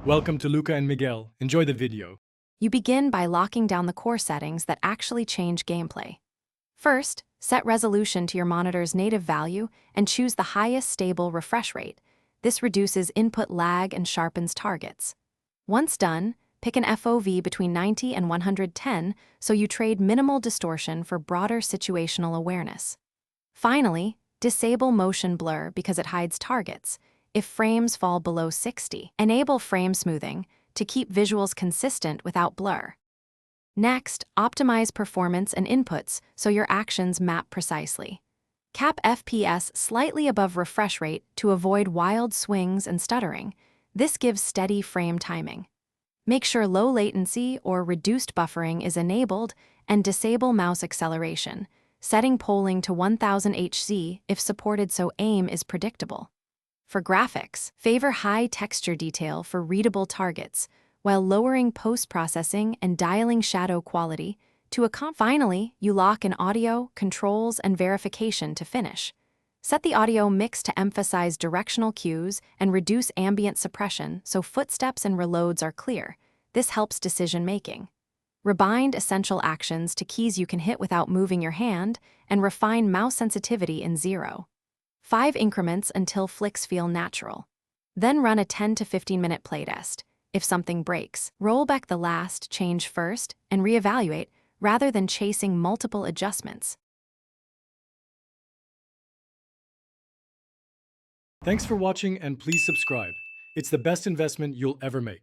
Welcome to Luca and Miguel. Enjoy the video. You begin by locking down the core settings that actually change gameplay. First, set resolution to your monitor's native value and choose the highest stable refresh rate. This reduces input lag and sharpens targets. Once done, pick an FOV between 90 and 110 so you trade minimal distortion for broader situational awareness. Finally, disable motion blur because it hides targets if frames fall below 60. Enable frame smoothing to keep visuals consistent without blur. Next, optimize performance and inputs so your actions map precisely. Cap FPS slightly above refresh rate to avoid wild swings and stuttering. This gives steady frame timing. Make sure low latency or reduced buffering is enabled and disable mouse acceleration, setting polling to 1000 Hz if supported so aim is predictable. For graphics, favor high texture detail for readable targets, while lowering post-processing and dialing shadow quality to Finally, you lock in audio, controls, and verification to finish. Set the audio mix to emphasize directional cues and reduce ambient suppression so footsteps and reloads are clear. This helps decision-making. Rebind essential actions to keys you can hit without moving your hand, and refine mouse sensitivity in 0. 5 increments until flicks feel natural. Then run a 10 to 15 minute playtest. If something breaks, roll back the last change first and reevaluate rather than chasing multiple adjustments. Thanks for watching and please subscribe. It's the best investment you'll ever make.